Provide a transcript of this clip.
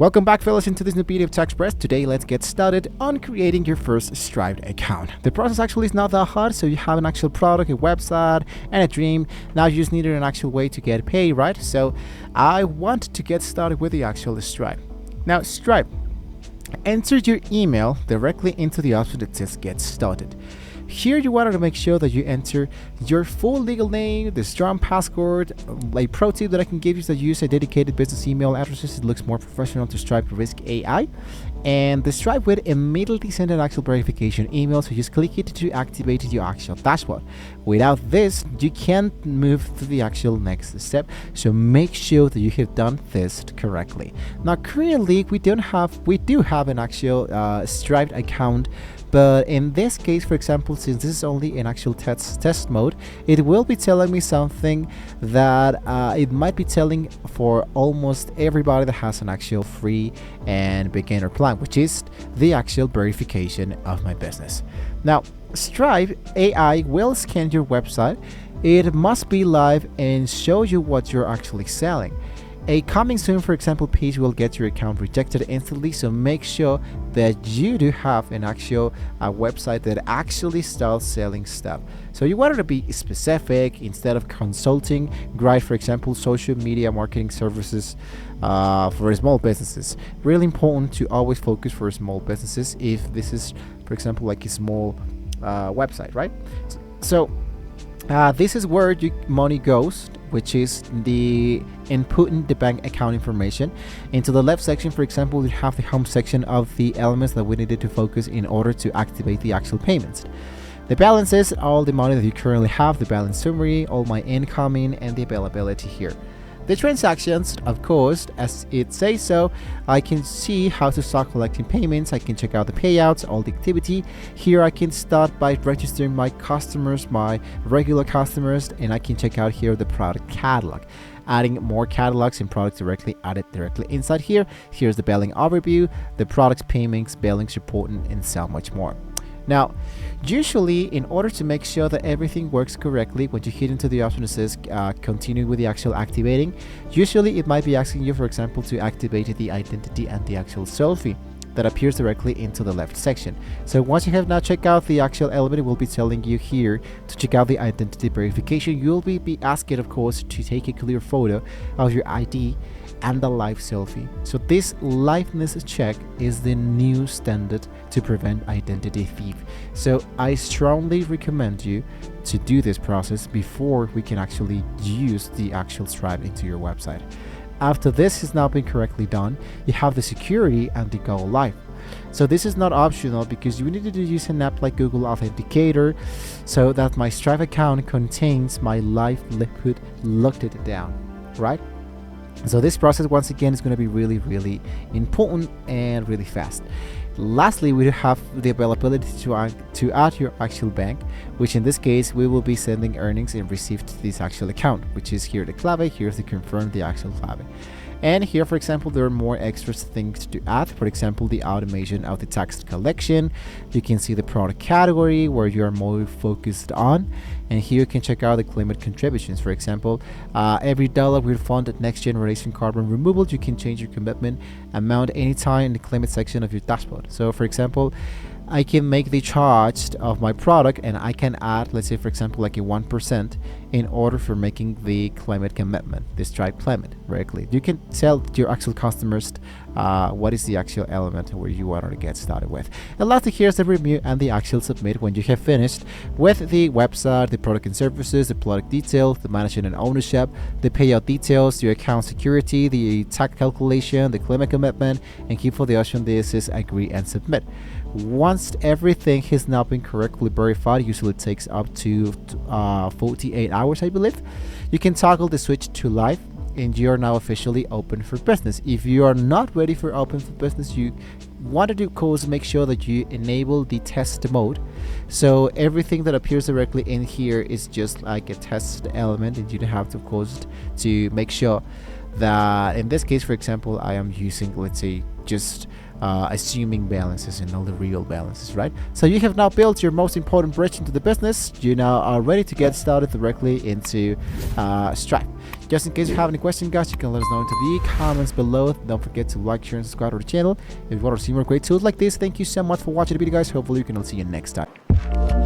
Welcome back, fellas, into this new video of TechExpress. Today, let's get started on creating your first Stripe account. The process actually is not that hard, so you have an actual product, a website, and a dream. Now you just needed an actual way to get paid, right? So I want to get started with the actual Stripe. Now, Stripe, enter your email directly into the option that says Get Started. Here you wanted to make sure that you enter your full legal name, the strong password. A pro tip that I can give you is that you use a dedicated business email addresses. It looks more professional to Stripe Risk AI. And the Stripe will immediately send an actual verification email, so just click it to activate your actual dashboard. Without this, you can't move to the actual next step, so make sure that you have done this correctly. Now currently we do have an actual Stripe account, but in this case, for example, since this is only an actual test mode, it will be telling me something that it might be telling for almost everybody that has an actual free and beginner plan, which is the actual verification of my business. Now, Stripe AI will scan your website. It must be live and show you what you're actually selling. A coming soon, for example, page will get your account rejected instantly, so make sure that you do have an actual website that actually starts selling stuff. So you wanted to be specific instead of consulting. Write, for example, social media marketing services for small businesses. Really important to always focus for small businesses if this is, for example, like a small website, right? So this is where your money goes, which is the inputting the bank account information. Into the left section, for example, you have the home section of the elements that we needed to focus in order to activate the actual payments. The balances, all the money that you currently have, the balance summary, all my incoming, and the availability here. The transactions, of course, as it says so, I can see how to start collecting payments. I can check out the payouts, all the activity. Here I can start by registering my customers, my regular customers, and I can check out here the product catalog. Adding more catalogs and products directly added directly inside here. Here's the billing overview, the products, payments, billings, reporting, and so much more. Now, usually, in order to make sure that everything works correctly, when you hit into the option that says continue with the actual activating, usually it might be asking you, for example, to activate the identity and the actual selfie that appears directly into the left section. So once you have now checked out the actual element, it will be telling you here to check out the identity verification. You'll be asked, of course, to take a clear photo of your ID and the live selfie. So this liveness check is the new standard to prevent identity thief. So I strongly recommend you to do this process before we can actually use the actual Stripe into your website. After this has now been correctly done, you have the security and the go live. So this is not optional because you needed to use an app like Google Authenticator so that my Stripe account contains my live liquid locked it down, right? So this process, once again, is going to be really important and really fast. Lastly, we have the availability to add your actual bank, which in this case we will be sending earnings and received to this actual account, which is here the clave. Here's the confirm the actual clave. And here, for example, there are more extra things to add. For example, the automation of the tax collection. You can see the product category where you are more focused on. And here you can check out the climate contributions. For example, every dollar we fund at next generation carbon removal, you can change your commitment amount anytime in the climate section of your dashboard. So for example, I can make the charge of my product and I can add, let's say, for example, like a 1% in order for making the climate commitment, the Stripe climate directly. You can tell your actual customers what is the actual element where you want to get started with. And lastly, here's the review and the actual submit when you have finished with the website, the product and services, the product details, the management and ownership, the payout details, your account security, the tax calculation, the climate commitment, and keep for the option this is agree and submit. Once everything has now been correctly verified, usually it takes up to 48 hours, I believe, you can toggle the switch to live and you are now officially open for business. If you are not ready for open for business, you want to do, of course, make sure that you enable the test mode. So everything that appears directly in here is just like a test element, and you have to, of course, to make sure that in this case, for example, I am using, let's say, just assuming balances and all the real balances, right? So you have now built your most important bridge into the business. You now are ready to get started directly into Stripe. Just in case you have any questions, guys, you can let us know into the comments below. Don't forget to like, share, and subscribe to the channel if you want to see more great tools like this. Thank you so much for watching the video, guys. Hopefully we can see you next time.